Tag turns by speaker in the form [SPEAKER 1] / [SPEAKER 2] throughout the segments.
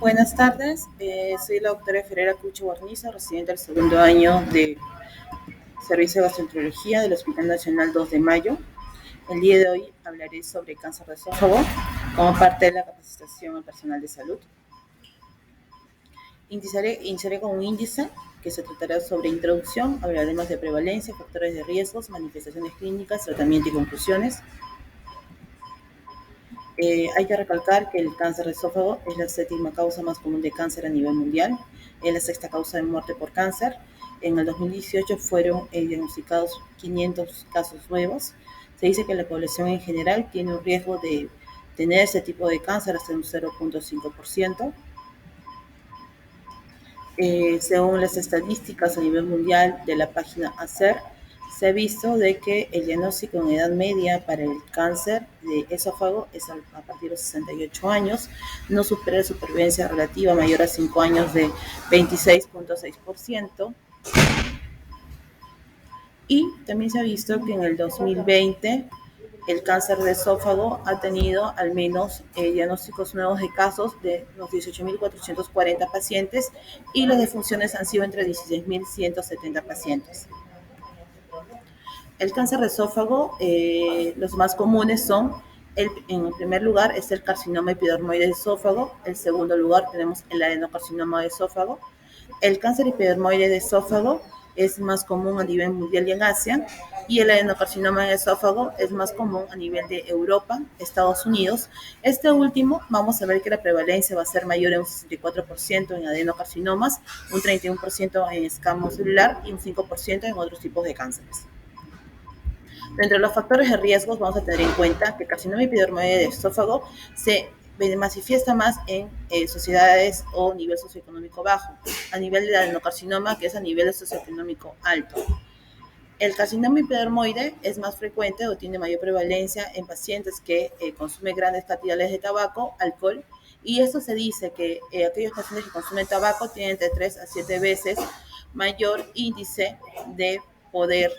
[SPEAKER 1] Buenas tardes, soy la doctora Ferreira Cucho Guarnizo, residente del segundo año de Servicio de Gastroenterología del Hospital Nacional 2 de Mayo. El día de hoy hablaré sobre cáncer de esófago como parte de la capacitación al personal de salud. Iniciaré con un índice que se tratará sobre introducción, hablaremos de prevalencia, factores de riesgos, manifestaciones clínicas, tratamiento y conclusiones. Hay que recalcar que el cáncer de esófago es la séptima causa más común de cáncer a nivel mundial, es la sexta causa de muerte por cáncer. En el 2018 fueron diagnosticados 500 casos nuevos. Se dice que la población en general tiene un riesgo de tener ese tipo de cáncer hasta un 0.5%. Según las estadísticas a nivel mundial de la página ACER, se ha visto de que el diagnóstico en edad media para el cáncer de esófago es a partir de los 68 años, no supera la supervivencia relativa mayor a 5 años de 26.6%. Y también se ha visto que en el 2020 el cáncer de esófago ha tenido al menos diagnósticos nuevos de casos de los 18.440 pacientes y las defunciones han sido entre 16.170 pacientes. El cáncer de esófago, los más comunes son, en el primer lugar es el carcinoma epidermoide de esófago, en segundo lugar tenemos el adenocarcinoma de esófago. El cáncer epidermoide de esófago es más común a nivel mundial y en Asia, y el adenocarcinoma de esófago es más común a nivel de Europa, Estados Unidos. Este último, vamos a ver que la prevalencia va a ser mayor en un 64% en adenocarcinomas, un 31% en escamo celular y un 5% en otros tipos de cánceres. Dentro de los factores de riesgos vamos a tener en cuenta que el carcinoma epidermoide de esófago se manifiesta más en sociedades o nivel socioeconómico bajo, a nivel del adenocarcinoma, que es a nivel socioeconómico alto. El carcinoma epidermoide es más frecuente o tiene mayor prevalencia en pacientes que consumen grandes cantidades de tabaco, alcohol, y esto se dice que aquellos pacientes que consumen tabaco tienen entre 3 a 7 veces mayor índice de poder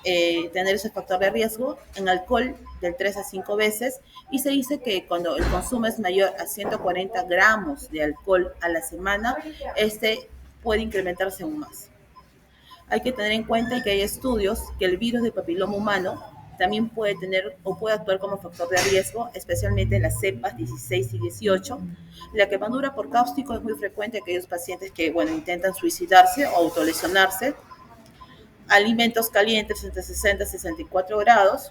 [SPEAKER 1] tener ese factor de riesgo, en alcohol del 3 a 5 veces, y se dice que cuando el consumo es mayor a 140 gramos de alcohol a la semana, este puede incrementarse aún más. Hay que tener en cuenta que hay estudios que el virus del papiloma humano también puede tener o puede actuar como factor de riesgo, especialmente en las cepas 16 y 18. La quemadura por cáustico es muy frecuente en aquellos pacientes que, intentan suicidarse o autolesionarse. Alimentos calientes entre 60 y 64 grados,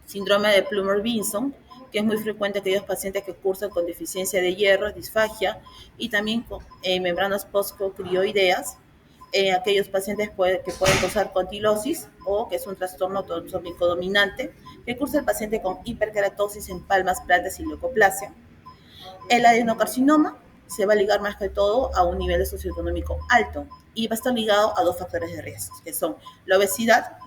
[SPEAKER 1] síndrome de Plummer-Vinson, que es muy frecuente en aquellos pacientes que cursan con deficiencia de hierro, disfagia, y también con membranas postcocrioideas, aquellos pacientes que pueden causar contilosis o que es un trastorno autosómico dominante, que cursa el paciente con hiperkeratosis en palmas, plantas y leucoplasia. El adenocarcinoma se va a ligar más que todo a un nivel socioeconómico alto y va a estar ligado a dos factores de riesgo, que son la obesidad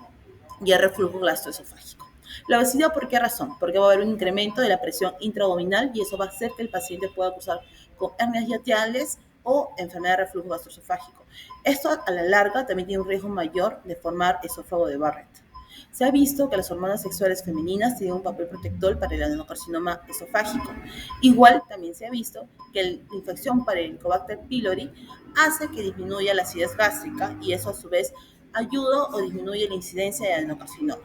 [SPEAKER 1] y el reflujo gastroesofágico. La obesidad, ¿por qué razón? Porque va a haber un incremento de la presión intraabdominal y eso va a hacer que el paciente pueda cursar con hernias hiatal o enfermedad de reflujo gastroesofágico. Esto a la larga también tiene un riesgo mayor de formar esófago de Barrett. Se ha visto que las hormonas sexuales femeninas tienen un papel protector para el adenocarcinoma esofágico. Igual también se ha visto que la infección para el Helicobacter pylori hace que disminuya la acidez gástrica y eso a su vez ayuda o disminuye la incidencia de adenocarcinoma.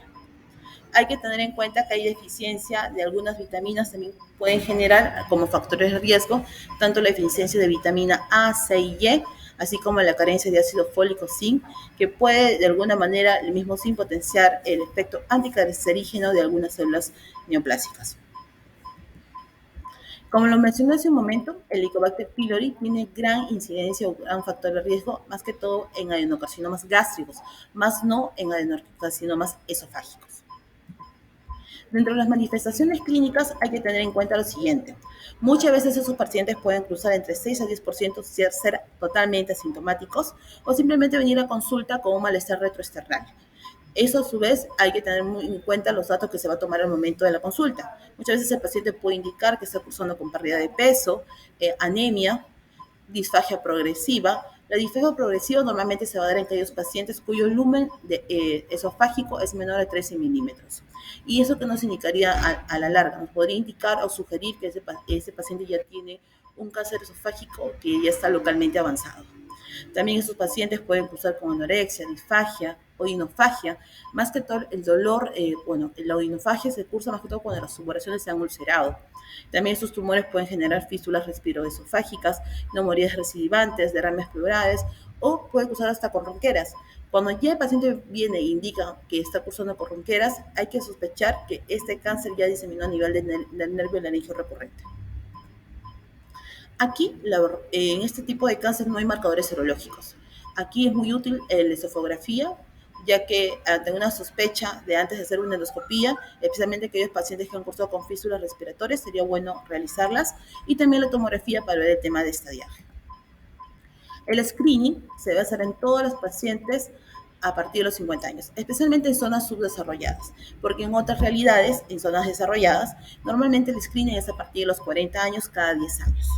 [SPEAKER 1] Hay que tener en cuenta que hay deficiencia de algunas vitaminas, también pueden generar como factores de riesgo tanto la deficiencia de vitamina A, C y E, así como la carencia de ácido fólico, zinc, que puede de alguna manera el mismo zinc potenciar el efecto anticancerígeno de algunas células neoplásicas. Como lo mencioné hace un momento, el Helicobacter pylori tiene gran incidencia o gran factor de riesgo, más que todo en adenocarcinomas gástricos, más no en adenocarcinomas esofágicos. Dentro de las manifestaciones clínicas hay que tener en cuenta lo siguiente. Muchas veces esos pacientes pueden cruzar entre 6 a 10%, ser totalmente asintomáticos o simplemente venir a consulta con un malestar retroesternal. Eso a su vez hay que tener muy en cuenta los datos que se va a tomar al momento de la consulta. Muchas veces el paciente puede indicar que está cursando con pérdida de peso, anemia, disfagia progresiva. La disfagia progresiva normalmente se va a dar en aquellos pacientes cuyo lumen esofágico es menor a 13 milímetros. Y eso que nos indicaría a la larga, nos podría indicar o sugerir que ese paciente ya tiene un cáncer esofágico que ya está localmente avanzado. También estos pacientes pueden cursar con anorexia, disfagia, odinofagia. Más que todo el dolor, la odinofagia se cursa más que todo cuando las tumoraciones se han ulcerado. También estos tumores pueden generar fístulas respiroesofágicas, neumonías recidivantes, derrames pleurales o puede cursar hasta con ronqueras. Cuando ya el paciente viene e indica que está cursando con ronqueras, hay que sospechar que este cáncer ya diseminó a nivel del nervio laringio recurrente. Aquí, en este tipo de cáncer no hay marcadores serológicos. Aquí es muy útil la esofografía, ya que ante una sospecha de antes de hacer una endoscopía, especialmente aquellos pacientes que han cursado con fístulas respiratorias, sería bueno realizarlas, y también la tomografía para ver el tema de estadiaje. El screening se debe hacer en todos los pacientes a partir de los 50 años, especialmente en zonas subdesarrolladas, porque en otras realidades, en zonas desarrolladas, normalmente el screening es a partir de los 40 años cada 10 años.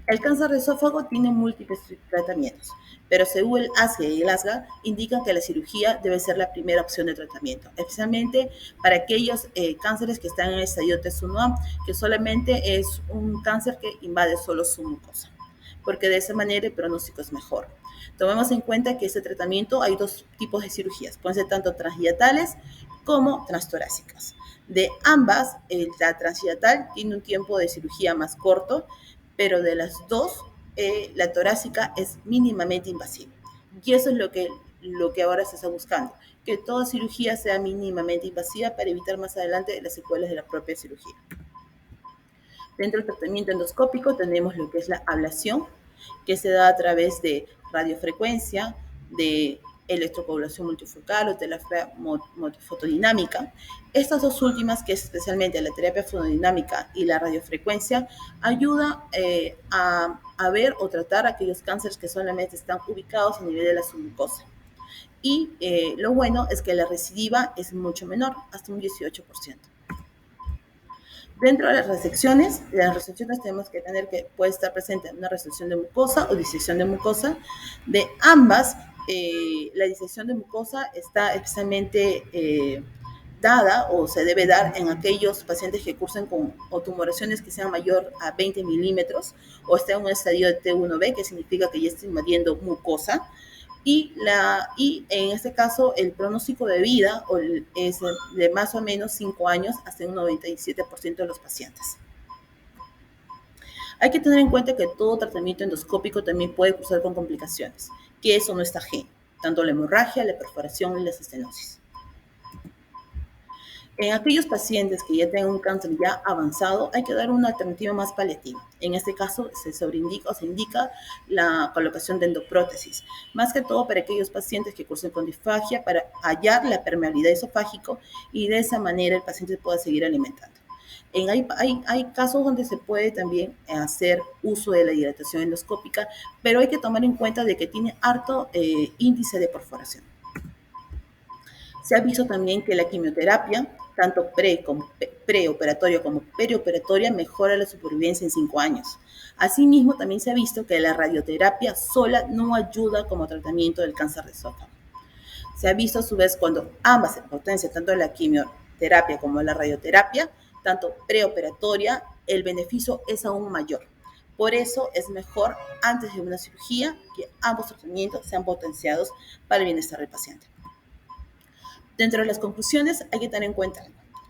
[SPEAKER 1] El cáncer de esófago tiene múltiples tratamientos, pero según el ASGE y el ASGA, indican que la cirugía debe ser la primera opción de tratamiento, especialmente para aquellos cánceres que están en el estadio T1A, que solamente es un cáncer que invade solo su mucosa, porque de esa manera el pronóstico es mejor. Tomemos en cuenta que este tratamiento hay dos tipos de cirugías, pueden ser tanto transdiatales como transtorácicas. De ambas, la transdiatal tiene un tiempo de cirugía más corto, pero de las dos, la torácica es mínimamente invasiva. Y eso es lo que ahora se está buscando, que toda cirugía sea mínimamente invasiva para evitar más adelante las secuelas de la propia cirugía. Dentro del tratamiento endoscópico tenemos lo que es la ablación, que se da a través de radiofrecuencia, de electrocoagulación multifocal o terapia fotodinámica. Estas dos últimas, que es especialmente la terapia fotodinámica y la radiofrecuencia, ayuda a ver o tratar aquellos cánceres que solamente están ubicados a nivel de la submucosa. Y lo bueno es que la recidiva es mucho menor, hasta un 18%. Dentro de las resecciones tenemos que tener que puede estar presente una resección de mucosa o disección de mucosa. De ambas, la disección de mucosa está especialmente dada o se debe dar en aquellos pacientes que cursen con o tumoraciones que sean mayor a 20 milímetros o estén en un estadio de T1B, que significa que ya está invadiendo mucosa. Y en este caso el pronóstico de vida es de más o menos 5 años hasta un 97% de los pacientes. Hay que tener en cuenta que todo tratamiento endoscópico también puede cursar con complicaciones, que eso no está ajeno, tanto la hemorragia, la perforación y las estenosis. En aquellos pacientes que ya tengan un cáncer ya avanzado, hay que dar una alternativa más paliativa. En este caso, se indica la colocación de endoprótesis, más que todo para aquellos pacientes que cursen con disfagia, para hallar la permeabilidad esofágica y de esa manera el paciente pueda seguir alimentando. Hay casos donde se puede también hacer uso de la dilatación endoscópica, pero hay que tomar en cuenta de que tiene alto índice de perforación. Se ha visto también que la quimioterapia, tanto preoperatoria como perioperatoria, mejora la supervivencia en 5 años. Asimismo, también se ha visto que la radioterapia sola no ayuda como tratamiento del cáncer de esófago. Se ha visto a su vez cuando ambas se potencian, tanto la quimioterapia como la radioterapia, tanto preoperatoria, el beneficio es aún mayor. Por eso es mejor antes de una cirugía que ambos tratamientos sean potenciados para el bienestar del paciente. Dentro de las conclusiones hay que tener en cuenta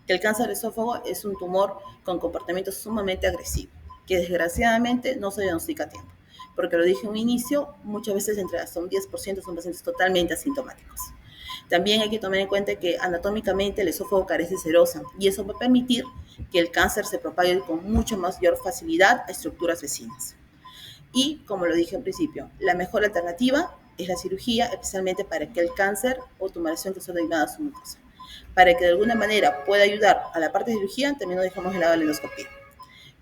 [SPEAKER 1] que el cáncer de esófago es un tumor con comportamiento sumamente agresivo, que desgraciadamente no se diagnostica a tiempo, porque lo dije en un inicio, muchas veces entre hasta un 10% son pacientes totalmente asintomáticos. También hay que tomar en cuenta que anatómicamente el esófago carece de serosa y eso va a permitir que el cáncer se propague con mucha mayor facilidad a estructuras vecinas. Y, como lo dije al principio, la mejor alternativa es la cirugía, especialmente para que el cáncer o tumoración que está denominada su mucosa. Para que de alguna manera pueda ayudar a la parte de cirugía, también no dejamos de lado la endoscopia.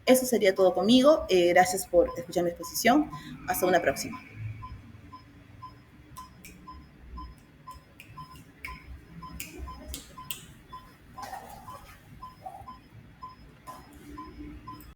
[SPEAKER 1] Eso sería todo conmigo. Gracias por escuchar mi exposición. Hasta una próxima.